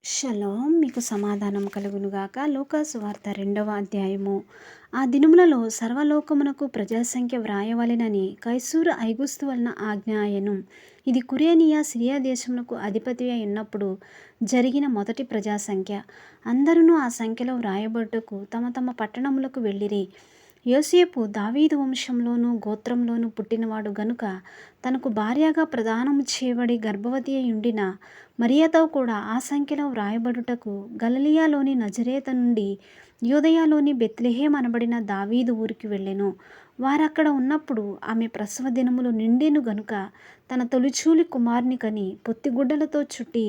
Shalom మీకు సమాధానం కలుగునుగాక. లూకాసు సువార్త 2వ అధ్యాయము. ఆ దినములలో సర్వలోకమునకు ప్రజాసంఖ్య వ్రాయవలెనని కైసూరు ఐగుస్తు వలన ఆజ్ఞ ఆయెను. ఇది కురేనియా సిరియా దేశమునకు అధిపతి అయి ఉన్నప్పుడు జరిగిన మొదటి ప్రజాసంఖ్య. అందరూ ఆ సంఖ్యలో వ్రాయబడుటకు తమ తమ పట్టణములకు వెళ్ళిరి. యోసేపు దావీదు వంశంలోను గోత్రంలోను పుట్టినవాడు గనుక తనకు భార్యగా ప్రదానము చేయబడి గర్భవతి అయి ఉండిన మరియతో కూడా ఆ సంఖ్యలో వ్రాయబడుటకు గలిలయలోని నజరేతు నుండి యూదయలోని బెత్లెహేము అనబడిన దావీదు ఊరికి వెళ్ళెను. వారక్కడ ఉన్నప్పుడు ఆమె ప్రసవ దినములు నిండెను గనుక తన తొలిచూలి కుమారుని కని పొత్తిగుడ్డలతో చుట్టి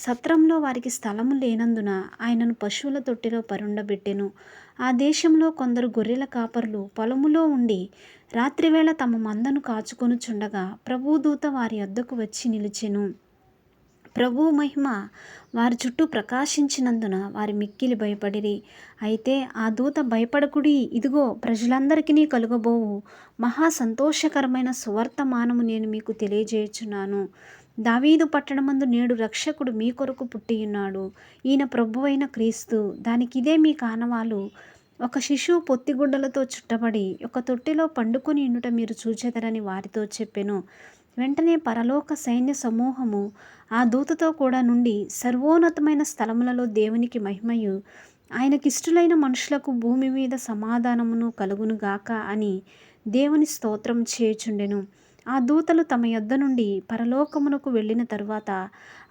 సత్రంలో వారికి స్థలము లేనందున ఆయనను పశువుల తొట్టిలో పరుండబెట్టెను. ఆ దేశంలో కొందరు గొర్రెల కాపరులు పొలములో ఉండి రాత్రివేళ తమ మందను కాచుకొనుచుండగా ప్రభుదూత వారి వద్దకు వచ్చి నిలిచెను. ప్రభువు మహిమ వారి చుట్టూ ప్రకాశించినందున వారి మిక్కిలి భయపడిరి. అయితే ఆ దూత, భయపడకుడి, ఇదిగో ప్రజలందరికీ కలుగబోవు మహా సంతోషకరమైన సువర్తమానము నేను మీకు తెలియజేయుచున్నాను. దావీదు పట్టణమందు నేడు రక్షకుడు మీ కొరకు పుట్టియున్నాడు. ఈయన ప్రభువైన క్రీస్తు. దానికిదే మీ కానవాలు. ఒక శిశువు పొత్తిగుడ్డలతో చుట్టబడి ఒక తొట్టిలో పండుకొని ఉండుట మీరు చూచెదరని వారితో చెప్పెను. వెంటనే పరలోక సైన్య సమూహము ఆ దూతతో కూడా నుండి సర్వోన్నతమైన స్థలములలో దేవునికి మహిమయు, ఆయనకిష్టులైన మనుషులకు భూమి మీద సమాధానమును కలుగునుగాక అని దేవుని స్తోత్రం చేయుచుండెను. ఆ దూతలు తమ యొద్ద నుండి పరలోకమునకు వెళ్ళిన తరువాత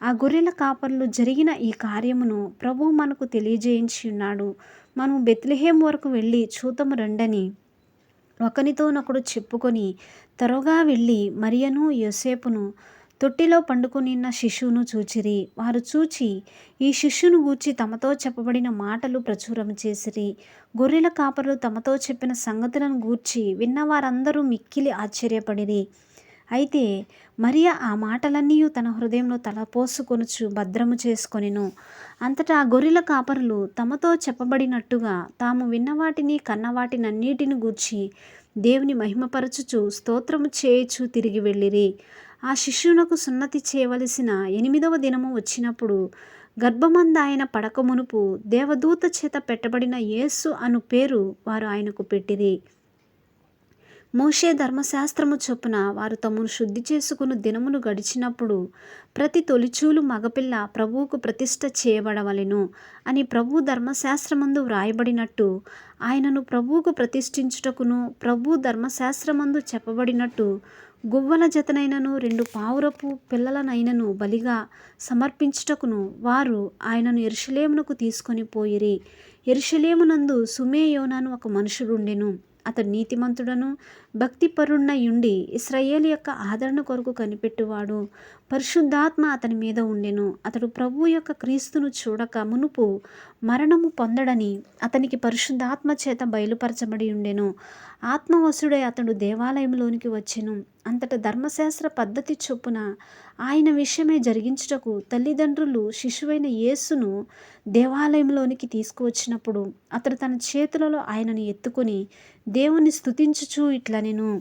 ఆ గొర్రెల కాపరులు జరిగిన ఈ కార్యమును ప్రభువు మనకు తెలియజేయించి ఉన్నాడు. మనము బెత్లెహేము వరకు వెళ్ళి చూతము రండని ఒకనితోనొకడు చెప్పుకొని త్వరగా వెళ్ళి మరియను యోసేపును తొట్టిలో పండుకొనిన్న శిశువును చూచిరి. వారు చూచి ఈ శిశువును గూర్చి తమతో చెప్పబడిన మాటలు ప్రచురము చేసిరి. గొర్రెల కాపరులు తమతో చెప్పిన సంగతులను గూర్చి విన్నవారందరూ మిక్కిలి ఆశ్చర్యపడిరి. అయితే మరియ ఆ మాటలన్నీ తన హృదయంలో తలపోసుకొనుచు భద్రము చేసుకొనెను. అంతటా ఆ గొర్రెల కాపరులు తమతో చెప్పబడినట్టుగా తాము విన్నవాటిని కన్నవాటినన్నిటిని గూర్చి దేవుని మహిమపరచుచు స్తోత్రము చేయుచు తిరిగి వెళ్ళిరి. ఆ శిశువునకు సున్నతి చేయవలసిన 8వ దినము వచ్చినప్పుడు గర్భమంద ఆయన పడక మునుపు దేవదూత చేత పెట్టబడిన యేసు అను పేరు వారు ఆయనకు పెట్టిరి. మోషే ధర్మశాస్త్రము చొప్పున వారు తమను శుద్ధి చేసుకుని దినములు గడిచినప్పుడు ప్రతి తొలిచూలు మగపిల్ల ప్రభువుకు ప్రతిష్ఠ చేయబడవలెను అని ప్రభు ధర్మశాస్త్రమందు వ్రాయబడినట్టు ఆయనను ప్రభువుకు ప్రతిష్ఠించుటకును ప్రభు ధర్మశాస్త్రమందు చెప్పబడినట్టు గువ్వల జతనైనను 2 పావురపు పిల్లలనైనను బలిగా సమర్పించుటకును వారు ఆయనను యెరూషలేమునకు తీసుకొని పోయిరి. యెరూషలేమునందు సుమేయోనను ఒక మనుషుడుండెను. అతడు నీతిమంతుడను భక్తిపరుణ్ణయుండి ఇశ్రాయేలు యొక్క ఆదరణ కొరకు కనిపెట్టువాడు. పరిశుద్ధాత్మ అతని మీద ఉండెను. అతడు ప్రభు యొక్క క్రీస్తును చూడక మునుపు మరణము పొందడని అతనికి పరిశుద్ధాత్మ చేత బయలుపరచబడి ఉండెను. ఆత్మవశుడై అతడు దేవాలయంలోనికి వచ్చెను. అంతటా ధర్మశాస్త్ర పద్ధతి చొప్పున ఆయన విషయమై జరిగించుటకు తల్లిదండ్రులు శిశువైన యేసును దేవాలయంలోనికి తీసుకువచ్చినప్పుడు అతడు తన చేతులలో ఆయనను ఎత్తుకొని దేవుని స్తుతించుచు ఇట్లనెను: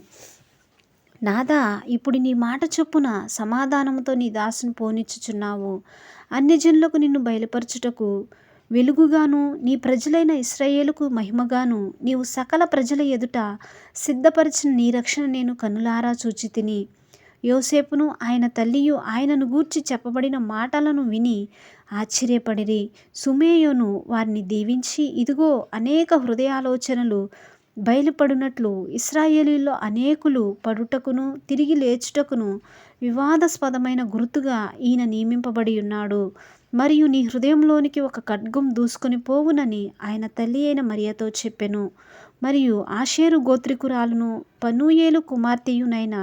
నాదా, ఇప్పుడు నీ మాట చొప్పున సమాధానముతో నీ దాసుని పోనిచ్చుచున్నావు. అన్యజనులకు నిన్ను బయలుపరచుటకు వెలుగుగాను నీ ప్రజలైన ఇశ్రాయేలుకు మహిమగాను నీవు సకల ప్రజల ఎదుట సిద్ధపరిచిన నీ రక్షణ నేను కనులారా చూచితిని. యోసేపును ఆయన తల్లియు ఆయనను గూర్చి చెప్పబడిన మాటలను విని ఆశ్చర్యపడిరి. సుమేయోను వారిని దీవించి, ఇదిగో అనేక హృదయాలోచనలు బయలుపడినట్లు ఇశ్రాయేలీలో అనేకులు పడుటకును తిరిగి లేచుటకును వివాదాస్పదమైన గుర్తుగా ఈయన నియమింపబడి ఉన్నాడు. మరియు నీ హృదయంలోనికి ఒక ఖడ్గం దూసుకొని పోవునని ఆయన తల్లి అయిన మరియతో చెప్పెను. మరియు ఆషేరు గోత్రికురాలును పనూయేలు కుమార్తెయునైన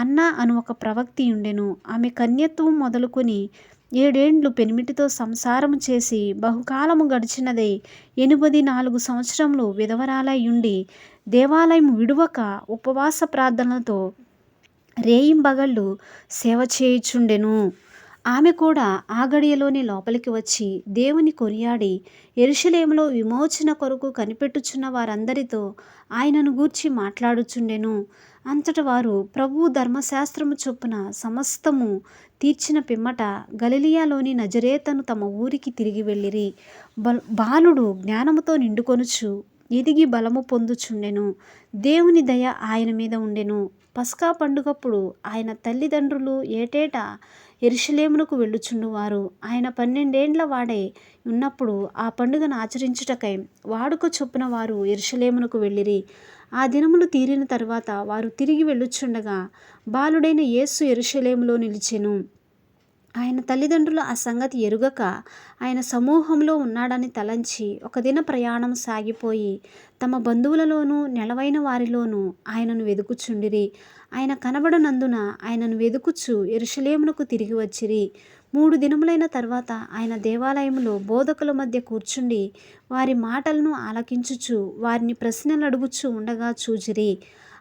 అన్న అను ఒక ప్రవక్తి ఉండెను. ఆమె కన్యత్వం మొదలుకొని 7 ఏండ్లు పెనిమిటితో సంసారము చేసి బహుకాలము గడిచినదై 84 సంవత్సరములు విధవరాలై ఉండి దేవాలయం విడువక ఉపవాస ప్రార్థనలతో రేయింబగళ్ళు సేవ చేయుచుండెను. ఆమె కూడా ఆ గడియలోనే లోపలికి వచ్చి దేవుని కొనియాడి యెరూషలేములో విమోచన కొరకు కనిపెట్టుచున్న వారందరితో ఆయనను గూర్చి మాట్లాడుచుండెను. అంతట వారు ప్రభు ధర్మశాస్త్రము చొప్పున సమస్తము తీర్చిన పిమ్మట గలిలియాలోని నజరేతను తమ ఊరికి తిరిగి వెళ్ళిరి. బాలుడు జ్ఞానముతో నిండుకొనుచు ఎదిగి బలము పొందుచుండెను. దేవుని దయ ఆయన మీద ఉండెను. పస్కా పండుగప్పుడు ఆయన తల్లిదండ్రులు ఏటేటా యెరూషలేమునకు వెళ్ళుచుండువారు. ఆయన 12 ఏండ్ల వాడై ఉన్నప్పుడు ఆ పండుగను ఆచరించుటకై వాడుక చొప్పున వారు యెరూషలేమునకు వెళ్ళిరి. ఆ దినములు తీరిన తరువాత వారు తిరిగి వెళ్ళుచుండగా బాలుడైన యేసు యెరూషలేములో నిలిచెను. ఆయన తల్లిదండ్రులు ఆ సంగతి ఎరుగక ఆయన సమూహంలో ఉన్నాడని తలంచి ఒక దిన ప్రయాణం సాగిపోయి తమ బంధువులలోనూ నెలవైన వారిలోనూ ఆయనను వెదుకుచుండిరి. ఆయన కనబడనందున ఆయనను వెదుకుచు యెరూషలేమునకు తిరిగి వచ్చిరి. 3 దినములైన తర్వాత ఆయన దేవాలయములో బోధకుల మధ్య కూర్చుండి వారి మాటలను ఆలకించుచు వారిని ప్రశ్నలు అడుగుచూ ఉండగా చూచిరి.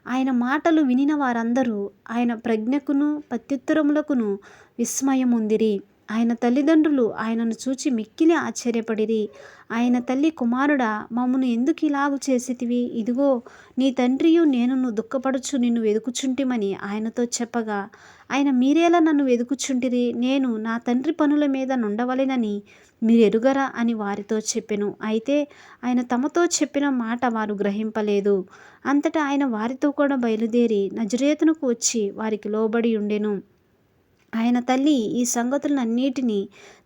ఆయన మాటలు వినిన వారందరూ ఆయన ప్రజ్ఞకును ప్రత్యుత్తరములకును విస్మయముందిరి. ఆయన తల్లిదండ్రులు ఆయనను చూచి మిక్కిలి ఆశ్చర్యపడిరి. ఆయన తల్లి, కుమారుడా, మమ్మను ఎందుకు ఇలాగు చేసితివి? ఇదిగో నీ తండ్రియు నేనును దుఃఖపడుచు నిన్ను వెదుకుచుంటిమని ఆయనతో చెప్పగా, ఆయన మీరేలా నన్ను వెదుకుచుంటిరి? నేను నా తండ్రి పనుల మీద నుండవలెనని మీరెరుగరా అని వారితో చెప్పెను. అయితే ఆయన తమతో చెప్పిన మాట వారు గ్రహింపలేదు. అంతటా ఆయన వారితో కూడా బయలుదేరి నజరేతునకు వచ్చి వారికి లోబడి ఉండెను. ఆయన తల్లి ఈ సంగతులన్నిటినీ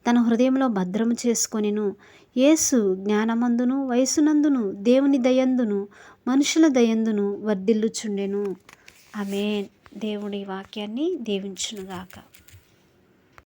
తన హృదయంలో భద్రము చేసుకొనెను. యేసు జ్ఞానమందును వయసునందును దేవుని దయందును మనుషుల దయందును వర్ధిల్లుచుండెను. ఆమేన్. దేవుడి వాక్యాన్ని దీవించునుగాక.